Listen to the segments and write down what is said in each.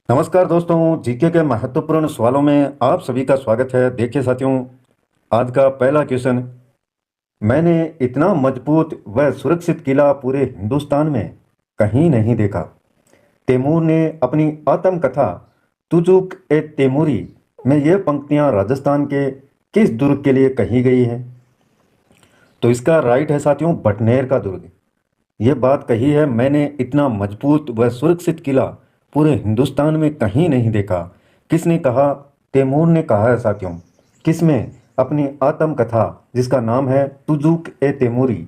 नमस्कार दोस्तों, जीके के महत्वपूर्ण सवालों में आप सभी का स्वागत है। देखिए साथियों, आज का पहला क्वेश्चन। मैंने इतना मजबूत व सुरक्षित किला पूरे हिंदुस्तान में कहीं नहीं देखा। तैमूर ने अपनी आत्मकथा तुजुक ए तैमूरी में ये पंक्तियां राजस्थान के किस दुर्ग के लिए कही गई हैं? तो इसका राइट है साथियों, बटनेर का दुर्ग। ये बात कही है, मैंने इतना मजबूत व सुरक्षित किला पूरे हिंदुस्तान में कहीं नहीं देखा। किसने कहा? तैमूर ने कहा है साथियों। किसमें? अपनी आत्मकथा जिसका नाम है तुजुक ए तैमूरी।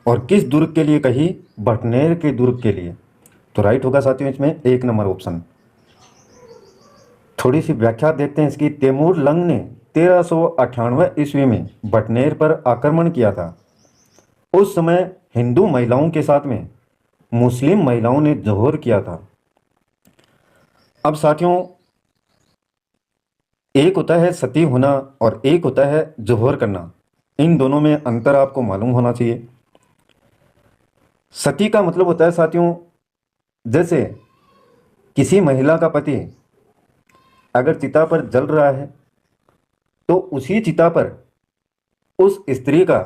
और किस दुर्ग के लिए कही? बटनेर के दुर्ग के लिए। तो राइट होगा साथियों इसमें एक नंबर ऑप्शन। थोड़ी सी व्याख्या देखते हैं इसकी। तैमूर लंग ने 1398 ईस्वी में बटनेर पर आक्रमण किया था। उस समय हिंदू महिलाओं के साथ में मुस्लिम महिलाओं ने जोहर किया था। अब साथियों, एक होता है सती होना और एक होता है जोहर करना। इन दोनों में अंतर आपको मालूम होना चाहिए। सती का मतलब होता है साथियों, जैसे किसी महिला का पति अगर चिता पर जल रहा है तो उसी चिता पर उस स्त्री का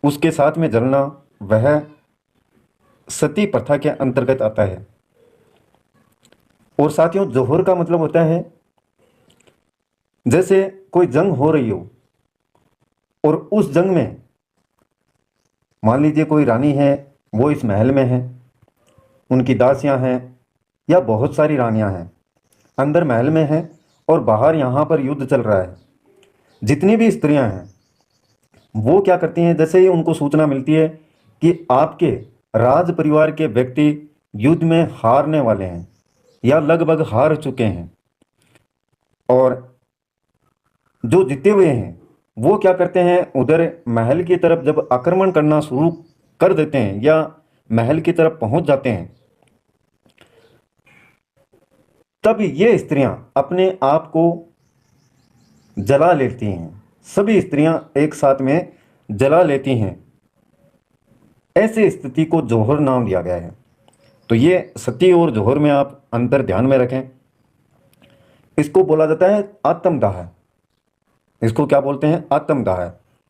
उसके साथ में जलना, वह सती प्रथा के अंतर्गत आता है। और साथियों, जोहर का मतलब होता है जैसे कोई जंग हो रही हो और उस जंग में मान लीजिए कोई रानी है, वो इस महल में है, उनकी दासियां हैं या बहुत सारी रानियां हैं, अंदर महल में हैं और बाहर यहाँ पर युद्ध चल रहा है। जितनी भी स्त्रियां हैं वो क्या करती हैं, जैसे ही उनको सूचना मिलती है कि आपके राज परिवार के व्यक्ति युद्ध में हारने वाले हैं या लगभग हार चुके हैं, और जो जीते हुए हैं वो क्या करते हैं, उधर महल की तरफ जब आक्रमण करना शुरू कर देते हैं या महल की तरफ पहुंच जाते हैं, तब ये स्त्रियां अपने आप को जला लेती हैं। सभी स्त्रियां एक साथ में जला लेती हैं। ऐसे स्थिति को जौहर नाम दिया गया है। तो ये सती और जौहर में आप अंतर ध्यान में रखें। इसको बोला जाता है आत्मदाह। इसको क्या बोलते हैं? आत्मदाह।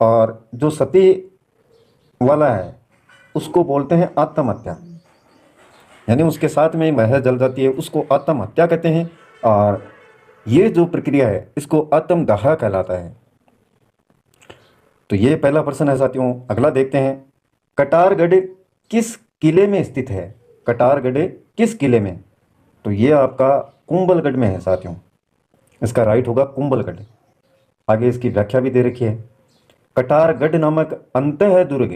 और जो सती वाला है उसको बोलते हैं आत्महत्या, यानी उसके साथ में वह जल जाती है, उसको आत्महत्या कहते हैं। और ये जो प्रक्रिया है इसको आत्मदाह कहलाता है। तो ये पहला प्रश्न है साथियों। अगला देखते हैं, कटारगढ़ किस किले में स्थित है? कटारगढ़ किस किले में? तो ये आपका कुंभलगढ़ में है साथियों। इसका राइट होगा कुंभलगढ़। आगे इसकी व्याख्या भी दे रखी है। कटारगढ़ नामक अंतः दुर्ग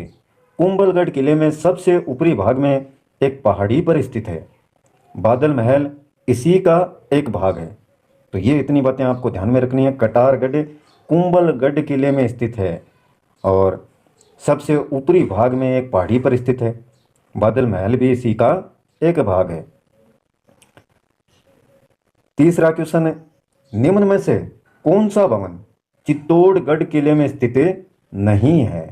कुंभलगढ़ किले में सबसे ऊपरी भाग में एक पहाड़ी पर स्थित है। बादल महल इसी का एक भाग है। तो ये इतनी बातें आपको ध्यान में रखनी है। कटारगढ़ कुंभलगढ़ किले में स्थित है और सबसे ऊपरी भाग में एक पहाड़ी पर स्थित है। बादल महल भी इसी का एक भाग है। तीसरा क्वेश्चन है, निम्न में से कौन सा भवन चित्तौड़गढ़ किले में स्थित नहीं है?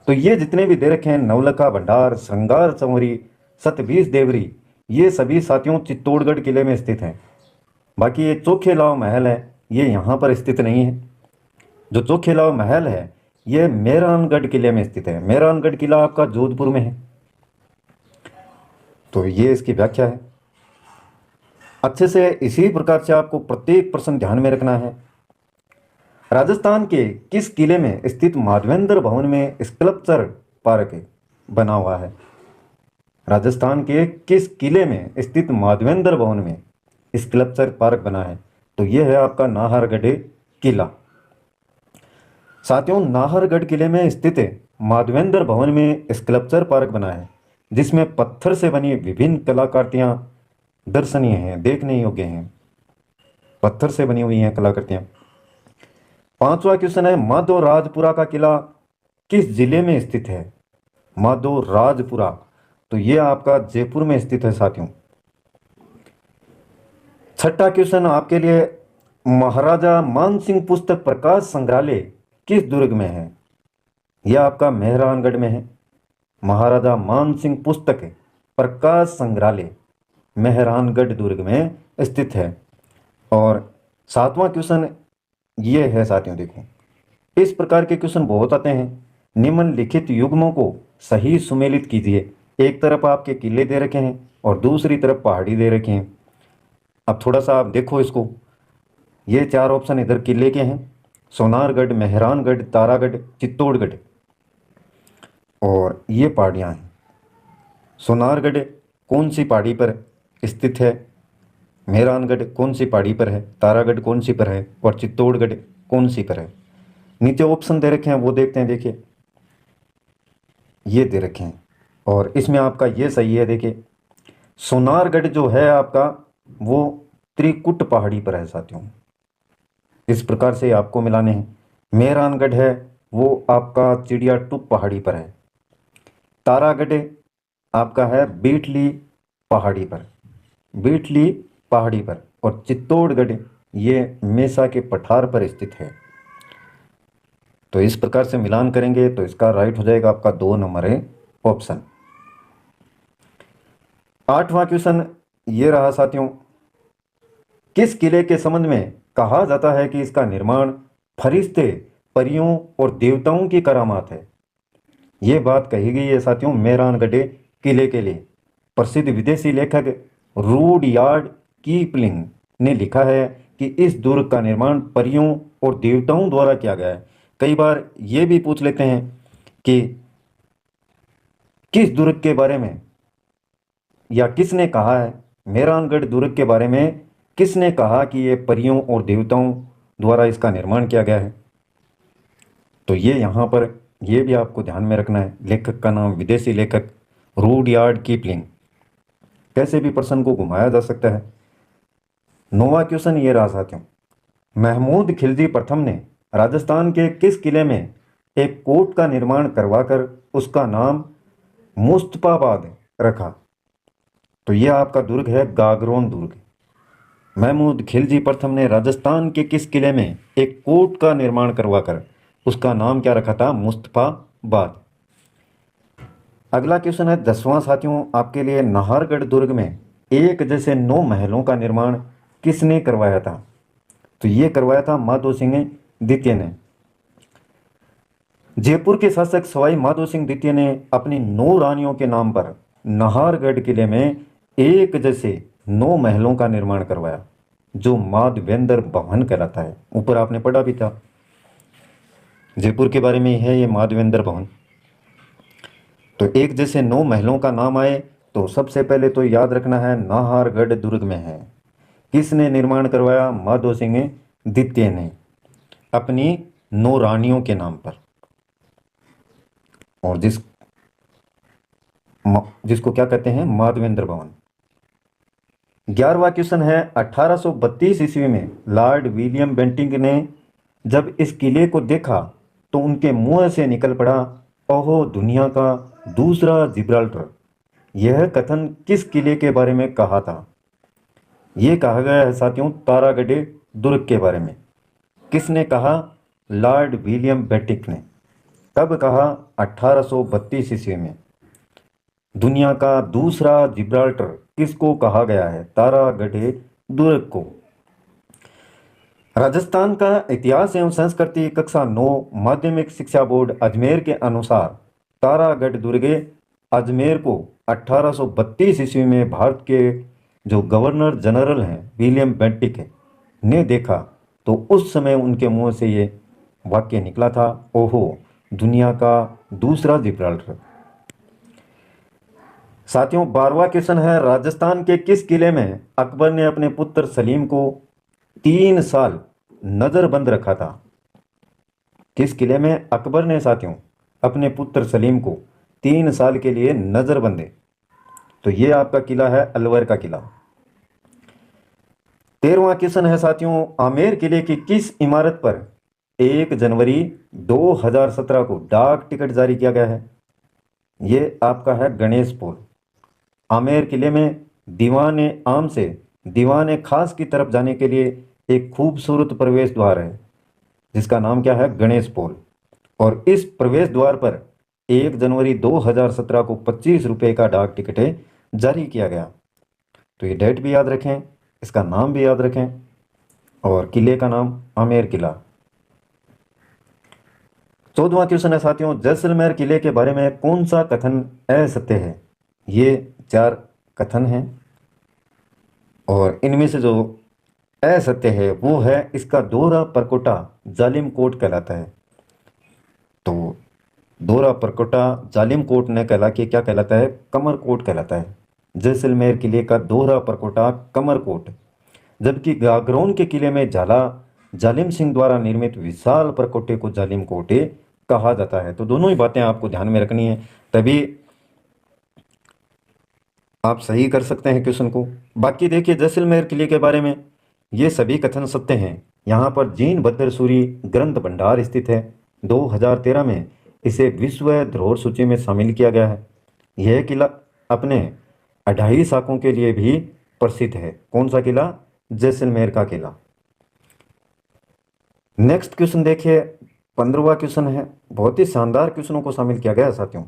तो ये जितने भी दे रखे हैं, नवलखा भंडार, श्रृंगार संवरी, सतबीज देवरी, ये सभी साथियों चित्तौड़गढ़ किले में स्थित हैं। बाकी ये चोखेलाव महल है, ये यहाँ पर स्थित नहीं है। जो चोखेलाव महल है ये मेहरानगढ़ किले में स्थित है। मेहरानगढ़ किला आपका जोधपुर में है। तो ये इसकी व्याख्या है। अच्छे से इसी प्रकार से आपको प्रत्येक प्रश्न ध्यान में रखना है। राजस्थान के किस किले में स्थित माधवेंद्र भवन में स्कल्पचर पार्क बना हुआ है? राजस्थान के किस किले में स्थित माधवेंद्र भवन में स्कल्पचर पार्क बना है? तो यह है आपका नाहरगढ़ किला। साथियों, नाहरगढ़ किले में स्थित माधवेंद्र भवन में स्कल्पचर पार्क बना है, जिसमें पत्थर से बनी विभिन्न कलाकृतियां दर्शनीय हैं, देखने योग्य हैं। पत्थर से बनी हुई हैं कलाकृतियां। पांचवा क्वेश्चन है, माधो राजपुरा का किला किस जिले में स्थित है? माधो राजपुरा, तो यह आपका जयपुर में स्थित है साथियों। छठा क्वेश्चन आपके लिए, महाराजा मानसिंह पुस्तक प्रकाश संग्रहालय किस दुर्ग में है? यह आपका मेहरानगढ़ में है। महाराजा मानसिंह पुस्तक प्रकाश संग्रहालय मेहरानगढ़ दुर्ग में स्थित है। और 7वां क्वेश्चन ये है साथियों, देखो इस प्रकार के क्वेश्चन बहुत आते हैं। निम्नलिखित युग्मों को सही सुमेलित कीजिए। एक तरफ आपके किले दे रखे हैं और दूसरी तरफ पहाड़ी दे रखे हैं। अब थोड़ा सा आप देखो इसको, ये 4 ऑप्शन इधर किले के हैं, सोनारगढ़, मेहरानगढ़, तारागढ़, चित्तौड़गढ़, और ये पहाड़ियाँ हैं। सोनारगढ़ कौन सी पहाड़ी पर स्थित है, मेहरानगढ़ कौन सी पहाड़ी पर है, तारागढ़ कौन सी पर है, और चित्तौड़गढ़ कौन सी पर है। नीचे ऑप्शन दे रखे हैं वो देखते हैं। देखिए ये दे रखे हैं और इसमें आपका ये सही है। देखिए सोनारगढ़ जो है आपका वो त्रिकुट पहाड़ी पर है साथियों। इस प्रकार से आपको मिलाने हैं। मेहरानगढ़ है वो आपका चिड़िया टुप पहाड़ी पर है। तारागढ़ आपका है बीटली पहाड़ी पर, बीटली पहाड़ी पर, और चित्तौड़गढ़ ये मेसा के पठार पर स्थित है। तो इस प्रकार से मिलान करेंगे तो इसका राइट हो जाएगा आपका 2 नंबर है ऑप्शन। 8वां क्वेश्चन ये रहा साथियों, किस किले के संबंध में कहा जाता है कि इसका निर्माण फरिश्ते, परियों और देवताओं की करामात है। ये बात कही गई है साथियों मेहरानगढ़ किले के लिए। प्रसिद्ध विदेशी लेखक रूडयार्ड कीपलिंग ने लिखा है कि इस दुर्ग का निर्माण परियों और देवताओं द्वारा किया गया है। कई बार ये भी पूछ लेते हैं कि किस दुर्ग के बारे में या किसने कहा है, मेहरानगढ़ दुर्ग के बारे में किसने कहा कि ये परियों और देवताओं द्वारा इसका निर्माण किया गया है। तो ये यहाँ पर ये भी आपको ध्यान में रखना है। लेखक का नाम विदेशी लेखक रूडयार्ड कीपलिंग। कैसे भी प्रश्न को घुमाया जा सकता है। 9वां क्वेश्चन ये रहा साथियों, महमूद खिलजी प्रथम ने राजस्थान के किस किले में एक कोट का निर्माण करवाकर उसका नाम मुस्तफाबाद रखा। तो यह आपका दुर्ग है गागरोन दुर्ग। महमूद खिलजी प्रथम ने राजस्थान के किस किले में एक कोट का निर्माण करवाकर उसका नाम क्या रखा था, मुस्तफाबाद। अगला क्वेश्चन है 10वां साथियों आपके लिए, नाहरगढ़ दुर्ग में एक जैसे 9 महलों का निर्माण किसने करवाया था। तो ये करवाया था माधो सिंह द्वितीय ने। जयपुर के शासक सवाई माधो सिंह द्वितीय ने अपनी 9 रानियों के नाम पर नाहरगढ़ किले में एक जैसे 9 महलों का निर्माण करवाया, जो माधवेंद्र भवन कहलाता है। ऊपर आपने पढ़ा भी था, जयपुर के बारे में है ये माधवेंद्र भवन। तो एक जैसे 9 महलों का नाम आए तो सबसे पहले तो याद रखना है नाहरगढ़ दुर्ग में है। किसने निर्माण करवाया, माधो सिंह द्वितीय ने अपनी 9 रानियों के नाम पर। और जिसको क्या कहते हैं, माधवेंद्र भवन। 11वां क्वेश्चन है, 1832 ईस्वी में लॉर्ड विलियम बेंटिंक ने जब इस किले को देखा तो उनके मुंह से निकल पड़ा, ओहो दुनिया का दूसरा जिब्राल्टर। यह कथन किस किले के बारे में कहा था। यह कहा गया है साथियों तारागढ़ दुर्ग के बारे में। किसने कहा, लॉर्ड विलियम बेंटिंक ने। कब कहा, 1832 ईस्वी में। दुनिया का दूसरा जिब्राल्टर किसको कहा गया है, तारागढ़ दुर्ग को। राजस्थान का इतिहास एवं संस्कृति कक्षा 9 माध्यमिक शिक्षा बोर्ड अजमेर के अनुसार तारागढ़ दुर्ग अजमेर को 1832 ईस्वी में भारत के जो गवर्नर जनरल हैं विलियम बेंटिक ने देखा तो उस समय उनके मुंह से ये वाक्य निकला था, ओहो दुनिया का दूसरा जिब्राल्टर। साथियों 12वां क्वेश्चन है, राजस्थान के किस किले में अकबर ने अपने पुत्र सलीम को 3 साल नजरबंद रखा था। किस किले में अकबर ने साथियों अपने पुत्र सलीम को 3 साल के लिए नजरबंद। तो ये आपका किला है अलवर का किला। 13वां क्वेश्चन है साथियों, आमेर किले की किस इमारत पर 1 जनवरी 2017 को डाक टिकट जारी किया गया है। ये आपका है गणेश पोल। आमेर किले में दीवान आम से दीवान खास की तरफ जाने के लिए एक खूबसूरत प्रवेश द्वार है जिसका नाम क्या है, गणेश पोल। और इस प्रवेश द्वार पर 1 जनवरी 2017 को 25 रुपये का डाक टिकट जारी किया गया। तो ये डेट भी याद रखें, इसका नाम भी याद रखें, और किले का नाम आमेर किला। 14वां क्वेश्चन है साथियों, जैसलमेर किले के बारे में कौन सा कथन असत्य है? ये 4 कथन हैं और इनमें से जो असत्य है वो है इसका दोहरा परकोटा जालिम कोट कहलाता है। तो दोहरा परकोटा जालिम कोट न कहला के क्या कहलाता है? कमर कोट कहलाता है। जैसलमेर किले का दोहरा परकोटा कमर कोट, जबकि गागरोन के किले में झाला जालिम सिंह द्वारा निर्मित विशाल परकोटे को जालिम कोटे कहा जाता है। तो दोनों ही बातें आपको ध्यान में रखनी है, तभी आप सही कर सकते हैं क्वेश्चन को। बाकी देखिए जैसलमेर किले के बारे में ये सभी कथन सत्य हैं। यहाँ पर जीन बद्र सूरी ग्रंथ भंडार स्थित है। 2013 में इसे विश्व धरोहर सूची में शामिल किया गया है। यह किला अपने 2.5 शाखों के लिए भी प्रसिद्ध है। कौन सा किला? जैसलमेर का किला। नेक्स्ट क्वेश्चन देखिए, 15वां क्वेश्चन है। बहुत ही शानदार क्वेश्चनों को शामिल किया गया है साथियों।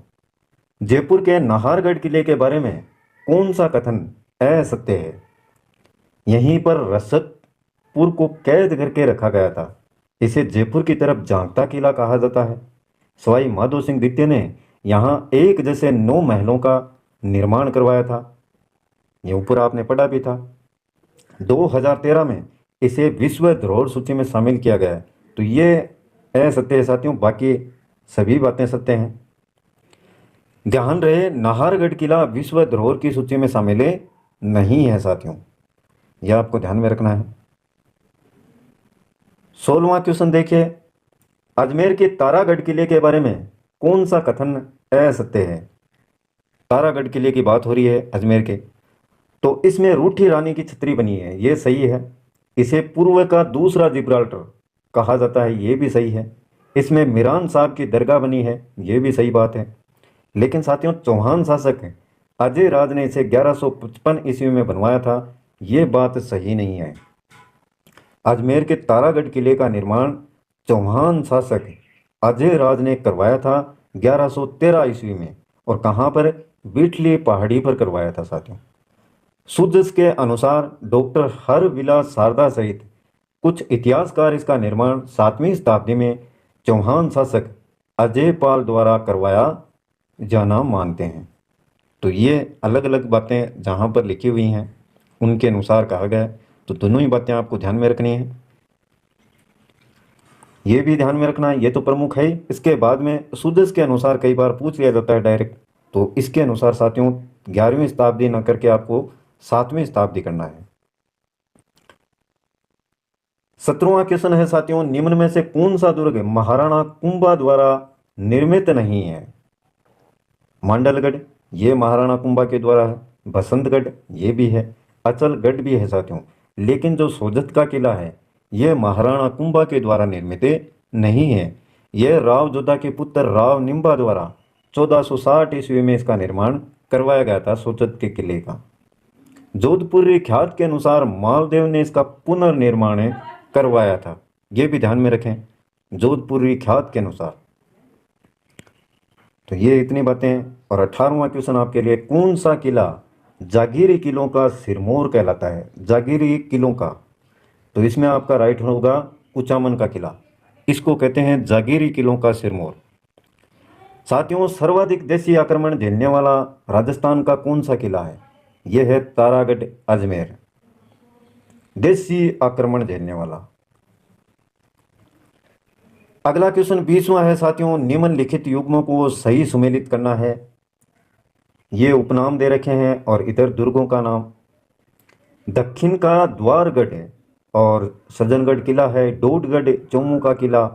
जयपुर के नाहरगढ़ किले के बारे में कौन सा कथन असत्य है? यहीं पर रसदपुर को कैद करके रखा गया था। इसे जयपुर की तरफ झांकता किला कहा जाता है। सवाई माधो सिंह द्वितीय ने यहाँ एक जैसे 9 महलों का निर्माण करवाया था। ये ऊपर आपने पढ़ा भी था। 2013 में इसे विश्व धरोहर सूची में शामिल किया गया है। तो ये असत्य है साथियों, बाकी सभी बातें सत्य हैं। ध्यान रहे, नाहरगढ़ किला विश्व धरोहर की सूची में शामिल नहीं है साथियों, यह आपको ध्यान में रखना है। 16वां क्वेश्चन देखिए, अजमेर के तारागढ़ किले के बारे में कौन सा कथन असत्य है? तारागढ़ किले की बात हो रही है अजमेर के, तो इसमें रूठी रानी की छतरी बनी है, ये सही है। इसे पूर्व का दूसरा जिब्राल्टर कहा जाता है, ये भी सही है। इसमें मीरान साहब की दरगाह बनी है, ये भी सही बात है। लेकिन साथियों चौहान शासक अजय राज ने इसे 1155 ईस्वी में बनवाया था, ये बात सही नहीं है। अजमेर के तारागढ़ किले का निर्माण चौहान शासक अजय राज ने करवाया था 1113 ईस्वी में, और कहाँ पर? बिठली पहाड़ी पर करवाया था साथियों। सुजस के अनुसार डॉक्टर हरविलास शारदा सहित कुछ इतिहासकार इसका निर्माण 7वीं शताब्दी में चौहान शासक अजय पाल द्वारा करवाया जाना मानते हैं। तो ये अलग अलग बातें जहाँ पर लिखी हुई हैं उनके अनुसार कहा गया है। तो दोनों ही बातें आपको ध्यान में रखनी है, ये भी ध्यान में रखना है, ये तो प्रमुख है। इसके बाद में सुजस के अनुसार कई बार पूछ लिया जाता है डायरेक्ट, तो इसके अनुसार साथियों 11वीं शताब्दी न करके आपको 7वीं शताब्दी करना है। 17वां क्वेश्चन है साथियों, निम्न में से कौन सा दुर्ग महाराणा कुंभा द्वारा निर्मित नहीं है? मांडलगढ़, ये महाराणा कुंभा के द्वारा है। बसंतगढ़, ये भी है। अचलगढ़ भी है साथियों। लेकिन जो सोजत का किला है ये महाराणा कुंभा के द्वारा निर्मित नहीं है। यह राव जोधा के पुत्र राव निम्बा द्वारा 1460 ईस्वी में इसका निर्माण करवाया गया था, सोजत के किले का। जोधपुरी ख्यात के अनुसार मालदेव ने इसका पुनर्निर्माण करवाया था, ये भी ध्यान में रखें, जोधपुरी ख्यात के अनुसार। तो ये इतनी बातें। और 18वां क्वेश्चन आपके लिए, कौन सा किला जागीरी किलों का सिरमौर कहलाता है? जागीरी किलों का, तो इसमें आपका राइट होगा कुचामन का किला, इसको कहते हैं जागीरी किलों का सिरमौर। साथियों सर्वाधिक देशी आक्रमण झेलने वाला राजस्थान का कौन सा किला है? यह है तारागढ़ अजमेर, देशी आक्रमण झेलने वाला। अगला क्वेश्चन 20वां है साथियों, निम्नलिखित युग्मों को सही सुमेलित करना है। ये उपनाम दे रखे हैं और इधर दुर्गों का नाम। दक्षिण का द्वारगढ़ है और सज्जनगढ़ किला है। डोडगढ़ जम्मू का किला,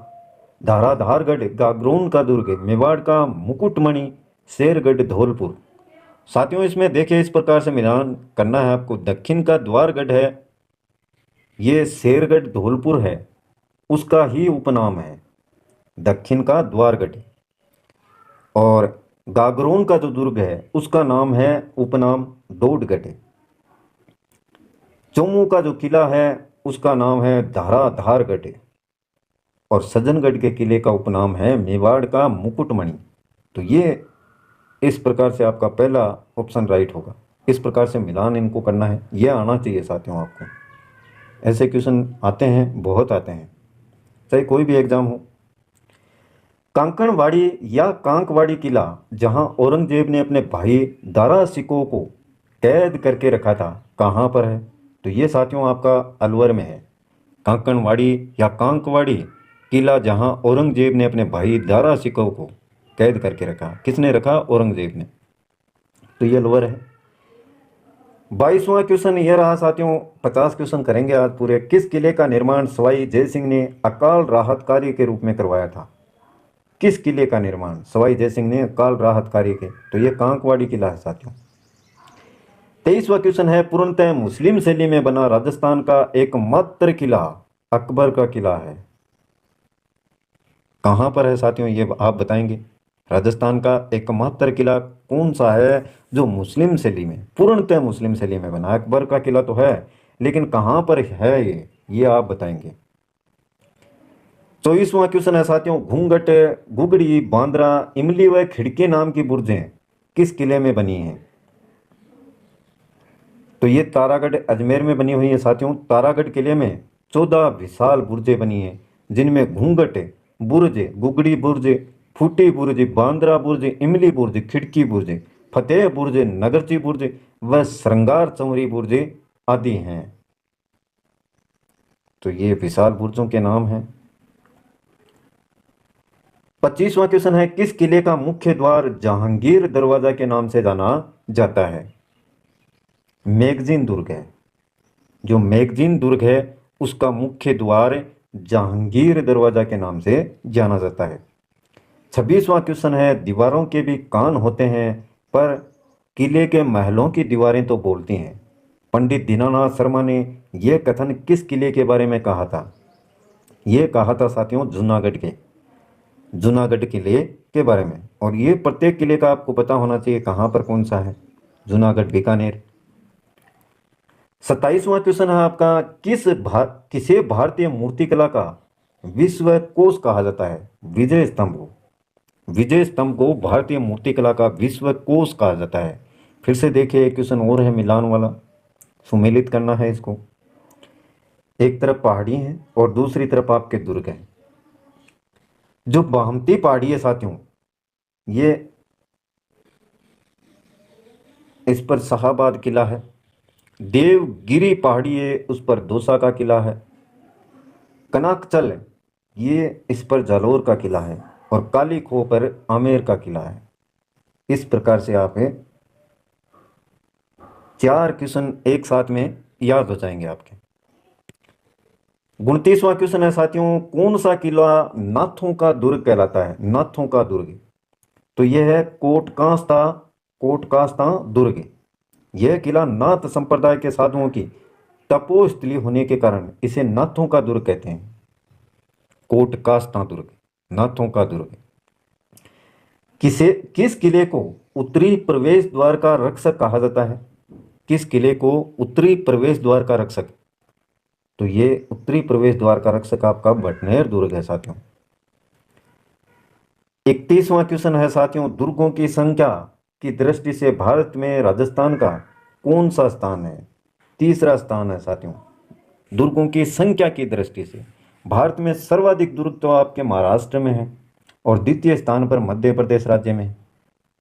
धाराधारगढ़ गागरोन का दुर्ग, मेवाड़ का मुकुटमणि, शेरगढ़ धौलपुर। साथियों इसमें देखिए इस प्रकार से मिलान करना है आपको। दक्षिण का द्वारगढ़ है, ये शेरगढ़ धौलपुर है, उसका ही उपनाम है दक्षिण का द्वारगढ़। और गागरोन का जो दुर्ग है उसका नाम है उपनाम डोडगढ़। जम्मू का जो किला है उसका नाम है धाराधारगढ़, और सज्जनगढ़ के किले का उपनाम है मेवाड़ का मुकुटमणि। तो ये इस प्रकार से आपका पहला ऑप्शन राइट होगा। इस प्रकार से मिलान इनको करना है, ये आना चाहिए साथियों आपको। ऐसे क्वेश्चन आते हैं, बहुत आते हैं, चाहे कोई भी एग्जाम हो। कांकणवाड़ी या कांकवाड़ी किला जहां औरंगजेब ने अपने भाई दारा शिकोह को कैद करके रखा था, कहां पर है? तो ये साथियों आपका अलवर में है। कांकणवाड़ी या कांकवाड़ी किला जहां औरंगजेब ने अपने भाई दारा शिकोह को कैद करके रखा, किसने रखा? औरंगजेब ने। तो ये अलवर है। 22वां क्वेश्चन ये रहा साथियों, 50 क्वेश्चन करेंगे आज पूरे। किस किले का निर्माण सवाई जय सिंह ने अकाल राहत कार्य के रूप में करवाया था? किस किले का निर्माण सवाई जय सिंह ने अकाल राहत कार्य के? तो ये कांकवाड़ी किला है साथियों। 23वां क्वेश्चन है, पूर्णतः मुस्लिम शैली में बना राजस्थान का एकमात्र किला अकबर का किला है, कहां पर है साथियों? ये आप बताएंगे। राजस्थान का एकमात्र किला कौन सा है जो मुस्लिम शैली में, पूर्णतः मुस्लिम शैली में बना? अकबर का किला तो है, लेकिन कहां पर है ये आप बताएंगे। 24वां क्वेश्चन है साथियों, घूंघट, गुगड़ी, बांद्रा, इमली व खिड़की नाम की बुर्जें किस किले में बनी हैं? तो ये तारागढ़ अजमेर में बनी हुई है साथियों। तारागढ़ किले में 14 विशाल बुर्जें बनी हैं, जिनमें घूंघट बुर्ज, गुगड़ी बुर्ज, फूटी बुर्ज, बांद्रा बुर्ज, इमली बुर्ज, खिड़की बुर्ज, फतेह बुर्ज, नगरची बुर्ज व श्रृंगार चौरी बुर्ज आदि हैं। तो ये विशाल बुर्जों के नाम हैं। 25वां क्वेश्चन है, किस किले का मुख्य द्वार जहांगीर दरवाजा के नाम से जाना जाता है? मैगजीन दुर्ग है। जो मैगजीन दुर्ग है उसका मुख्य द्वार जहांगीर दरवाजा के नाम से जाना जाता है। 26वां क्वेश्चन है, दीवारों के भी कान होते हैं पर किले के महलों की दीवारें तो बोलती हैं। पंडित दीनानाथ शर्मा ने यह कथन किस किले के बारे में कहा था? यह कहा था साथियों जूनागढ़ किले के बारे में। और ये प्रत्येक किले का आपको पता होना चाहिए कहां पर कौन सा है। जूनागढ़, बीकानेर। 27वां क्वेश्चन है आपका, किसे भारतीय मूर्तिकला का विश्व कोश कहा जाता है? विजय स्तंभ को। विजय स्तंभ को भारतीय मूर्तिकला का विश्व कोश कहा जाता है। फिर से देखिए, एक क्वेश्चन और है मिलान वाला, सुमेलित करना है इसको। एक तरफ पहाड़ी है और दूसरी तरफ आपके दुर्ग है। जो बाहमती पहाड़ी है साथियों, ये इस पर शाहाबाद किला है। देवगिरी पहाड़ी है, उस पर दौसा का किला है। कनाकचल, ये इस पर जालोर का किला है। और काली खो पर आमेर का किला है। इस प्रकार से आप 4 क्वेश्चन एक साथ में याद हो जाएंगे आपके। 29वां क्वेश्चन है साथियों, कौन सा किला नाथों का दुर्ग कहलाता है? नाथों का दुर्ग, तो यह है कोटकास्ता दुर्ग। यह किला नाथ संप्रदाय के साधुओं की तपोस्थली होने के कारण इसे नाथों का दुर्ग कहते हैं। कोटकास्ता दुर्ग, नाथों का दुर्ग। किस किले को उत्तरी प्रवेश द्वार का रक्षक कहा जाता है? किस किले को उत्तरी प्रवेश द्वार का रक्षक? तो ये उत्तरी प्रवेश द्वार का रक्षक आपका भटनेर दुर्ग है साथियों। 31वां क्वेश्चन है साथियों, दुर्गों की संख्या की दृष्टि से भारत में राजस्थान का कौन सा स्थान है? तीसरा स्थान है साथियों। दुर्गों की संख्या की दृष्टि से भारत में सर्वाधिक दुर्ग तो आपके महाराष्ट्र में है, और द्वितीय स्थान पर मध्य प्रदेश राज्य में है,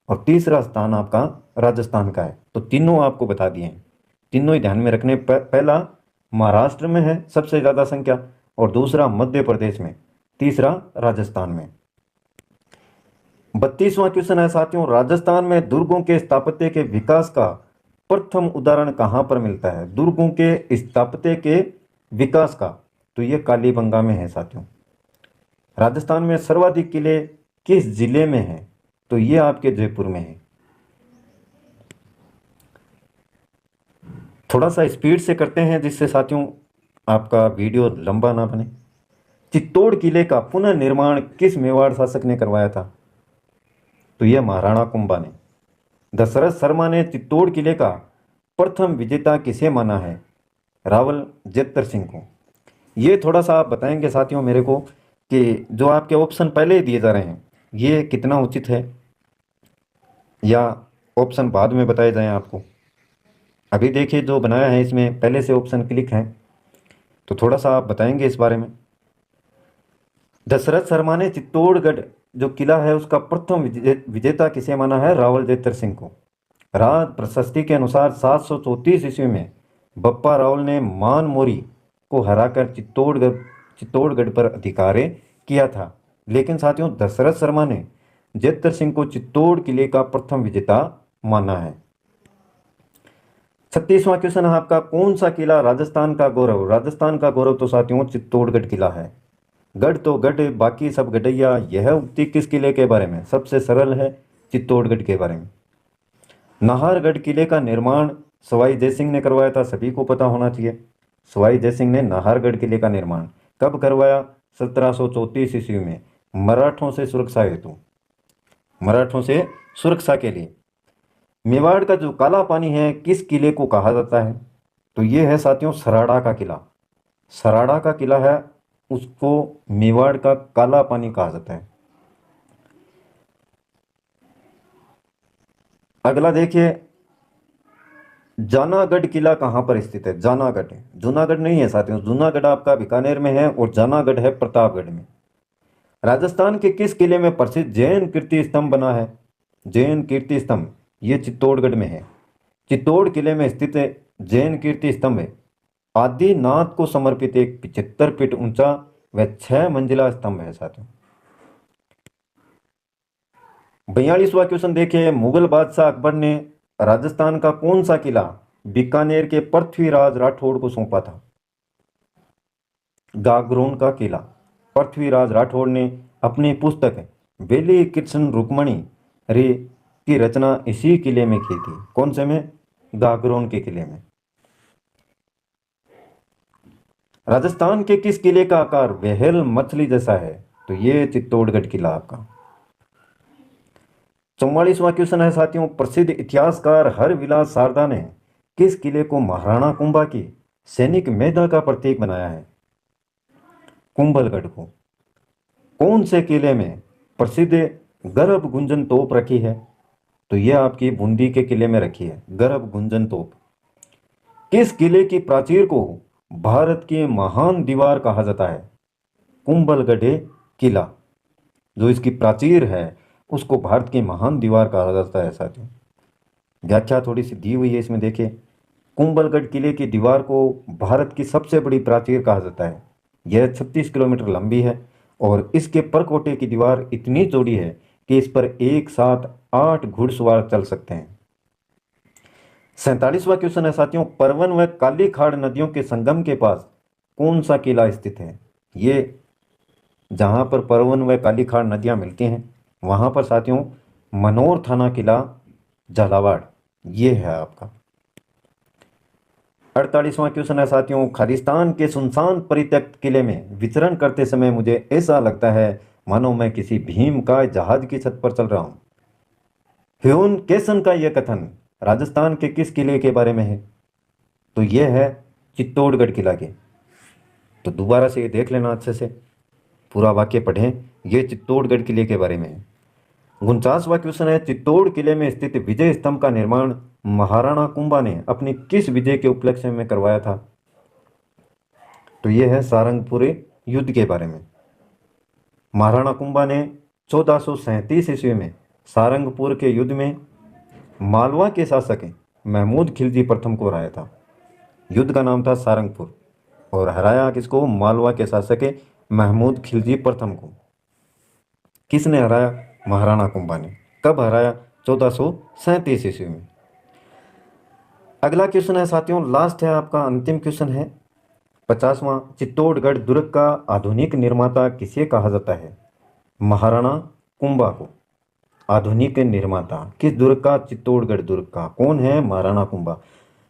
और तीसरा स्थान आपका राजस्थान का है। तो तीनों आपको बता दिए हैं, तीनों ही ध्यान में रखने। पहला महाराष्ट्र में है सबसे ज़्यादा संख्या, और दूसरा मध्य प्रदेश में, तीसरा राजस्थान में। 32वां क्वेश्चन है साथियों, राजस्थान में दुर्गों के स्थापत्य के विकास का प्रथम उदाहरण कहां पर मिलता है? दुर्गों के स्थापत्य के विकास का, तो ये कालीबंगा में है साथियों। राजस्थान में सर्वाधिक किले किस जिले में हैं? तो ये आपके जयपुर में है। थोड़ा सा स्पीड से करते हैं जिससे साथियों आपका वीडियो लंबा ना बने। चित्तौड़ किले का पुनर्निर्माण किस मेवाड़ शासक ने करवाया था? तो यह महाराणा कुंभा ने। दशरथ शर्मा ने चित्तौड़ किले का प्रथम विजेता किसे माना है? रावल जेतर सिंह को। ये थोड़ा सा आप बताएंगे साथियों मेरे को कि जो आपके ऑप्शन पहले दिए जा रहे हैं ये कितना उचित है, या ऑप्शन बाद में बताए जाएं आपको। अभी देखिए जो बनाया है इसमें पहले से ऑप्शन क्लिक है, तो थोड़ा सा आप बताएंगे इस बारे में। दशरथ शर्मा ने चित्तौड़गढ़ जो किला है उसका प्रथम विजेता किसे माना है? रावल जेतर सिंह को। राज प्रशस्ति के अनुसार 734 ईस्वी में बप्पा रावल ने मान मोरी को हराकर चित्तौड़गढ़ पर अधिकार किया था। लेकिन साथियों दशरथ शर्मा ने जेतर सिंह को चित्तौड़ किले का प्रथम विजेता माना है। 36वां क्वेश्चन है आपका, कौन सा किला राजस्थान का गौरव? राजस्थान का गौरव तो साथियों चित्तौड़गढ़ किला है। गढ़ तो गढ़ बाकी सब गढ़ैया, यह उक्ति किस किले के बारे में? सबसे सरल है, चित्तौड़गढ़ के बारे में। नाहरगढ़ किले का निर्माण सवाई जयसिंह ने करवाया था, सभी को पता होना चाहिए। सवाई जयसिंह ने नाहरगढ़ किले का निर्माण कब करवाया? 1734 ईस्वी में, मराठों से सुरक्षा हेतु, मराठों से सुरक्षा के लिए। मेवाड़ का जो काला पानी है किस किले को कहा जाता है? तो ये है साथियों सराड़ा का किला। सराड़ा का किला है, उसको मेवाड़ का काला पानी कहा जाता है। अगला देखिए, जानागढ़ किला कहाँ पर स्थित है? जानागढ़, जूनागढ़ नहीं है साथियों, जूनागढ़ आपका बीकानेर में है और जानागढ़ है प्रतापगढ़ में। राजस्थान के किस किले में प्रसिद्ध जैन कीर्ति स्तंभ बना है? जैन कीर्ति स्तंभ ये चित्तौड़गढ़ में है। चित्तौड़ किले में स्थित जैन कीर्ति स्तंभ आदिनाथ को समर्पित एक 75 फीट ऊंचा व 6 मंजिला स्तंभ है साथियों। 42वां क्वेश्चन देखिए, मुगल बादशाह अकबर ने राजस्थान का कौन सा किला बीकानेर के पृथ्वीराज राठौड़ को सौंपा था? गागरोन का किला पृथ्वीराज राठौड़ ने अपनी पुस्तक वेली कृष्ण रुक्मणी रे की रचना इसी किले में की थी। कौन से में? गागरोन के किले में। राजस्थान के किस किले का आकार व्हेल मछली जैसा है? तो ये चित्तौड़गढ़ किला आपका। 44वां क्वेश्चन है साथियों, प्रसिद्ध इतिहासकार हरविलास शारदा ने किस किले को महाराणा कुंभा की सैनिक मेधा का प्रतीक बनाया है? कुंभलगढ़ को। कौन से किले में प्रसिद्ध गर्भ गुंजन तोप रखी है? तो यह आपकी बूंदी के किले में रखी है गर्भ गुंजन तोप। किस किले की प्राचीर को भारत की महान दीवार कहा जाता है? कुंभलगढ़ किला जो इसकी प्राचीर है उसको भारत की महान दीवार कहा जाता है साथियों। व्याख्या थोड़ी सी दी हुई है इसमें देखिए। कुंभलगढ़ किले की दीवार को भारत की सबसे बड़ी प्राचीर कहा जाता है। यह 36 किलोमीटर लंबी है और इसके परकोटे की दीवार इतनी चौड़ी है कि इस पर एक साथ 8 घुड़सवार चल सकते हैं। 47वां क्वेश्चन है साथियों, परवन व काली खाड़ नदियों के संगम के पास कौन सा किला स्थित है? ये जहां पर परवन व काली खाड़ नदियां मिलती हैं वहां पर साथियों मनोर थाना किला झालावाड़ ये है आपका। 48वां क्वेश्चन है साथियों, खालिस्तान के सुनसान परित्यक्त किले में विचरण करते समय मुझे ऐसा लगता है मानो मैं किसी भीम का जहाज की छत पर चल रहा हूं। ह्यून केसन का यह कथन राजस्थान के किस किले के बारे में है? तो यह है चित्तौड़गढ़ किला के। तो दोबारा से ये देख लेना अच्छे से, पूरा वाक्य पढ़ें, यह चित्तौड़गढ़ किले के बारे में है। 49वां क्वेश्चन है, चित्तौड़ किले में स्थित विजय स्तंभ का निर्माण महाराणा कुंभा ने अपनी किस विजय के उपलक्ष्य में करवाया था? तो यह है सारंगपुर युद्ध के बारे में। महाराणा कुंभा ने 1437 ईस्वी में सारंगपुर के युद्ध में मालवा के शासक महमूद खिलजी प्रथम को हराया था। युद्ध का नाम था सारंगपुर और हराया किसको? मालवा के शासक महमूद खिलजी प्रथम को। किसने हराया? महाराणा कुंभा ने। कब हराया? 1437 ईस्वी में। अगला क्वेश्चन है साथियों, लास्ट है आपका, अंतिम क्वेश्चन है 50वां, चित्तौड़गढ़ दुर्ग का आधुनिक निर्माता किसे कहा जाता है? महाराणा कुंभा को आधुनिक निर्माता। किस दुर्ग का? चित्तौड़गढ़ दुर्ग का। कौन है? महाराणा कुंभा।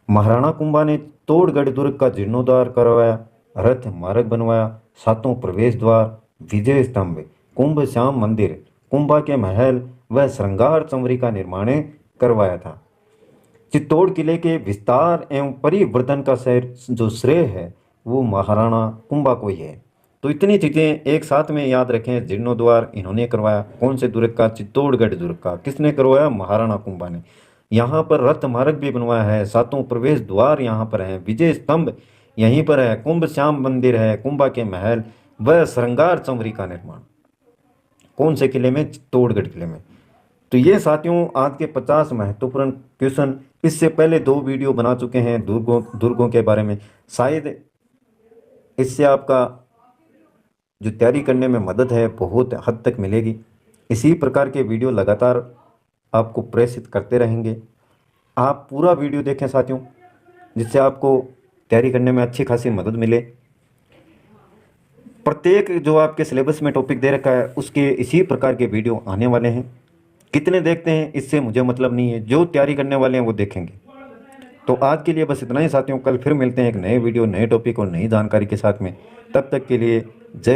महाराणा कुंभा ने चित्तौड़गढ़ दुर्ग का जीर्णोद्धार करवाया, रथ मार्ग बनवाया, 7 प्रवेश द्वार, विजय स्तंभ, कुंभ श्याम मंदिर, कुंभा के महल व श्रृंगार चमरी का निर्माण करवाया था। चित्तौड़ किले के विस्तार एवं परिवर्धन का जो श्रेय है वो महाराणा कुंभा को ही है। तो इतनी चीज़ें एक साथ में याद रखें। जीर्णोद्वार इन्होंने करवाया, कौन से दुर्ग का? चित्तौड़गढ़ दुर्ग का। किसने करवाया? महाराणा कुंभा ने। यहाँ पर रथ मार्ग भी बनवाया है, 7 प्रवेश द्वार यहाँ पर हैं, विजय स्तंभ यहीं पर है, कुंभ श्याम मंदिर है, कुंभा के महल व श्रृंगार चंवरी का निर्माण कौन से किले में? चित्तौड़गढ़ किले में। तो ये साथियों आज के 50 महत्वपूर्ण क्वेश्चन। इससे पहले 2 वीडियो बना चुके हैं दुर्गों के बारे में। शायद इससे आपका जो तैयारी करने में मदद है बहुत हद तक मिलेगी। इसी प्रकार के वीडियो लगातार आपको प्रेषित करते रहेंगे। आप पूरा वीडियो देखें साथियों, जिससे आपको तैयारी करने में अच्छी खासी मदद मिले। प्रत्येक जो आपके सिलेबस में टॉपिक दे रखा है उसके इसी प्रकार के वीडियो आने वाले हैं। कितने देखते हैं इससे मुझे मतलब नहीं है, जो तैयारी करने वाले हैं वो देखेंगे। तो आज के लिए बस इतना ही साथियों, कल फिर मिलते हैं एक नए वीडियो, नए टॉपिक और नई जानकारी के साथ में। तब तक के लिए जय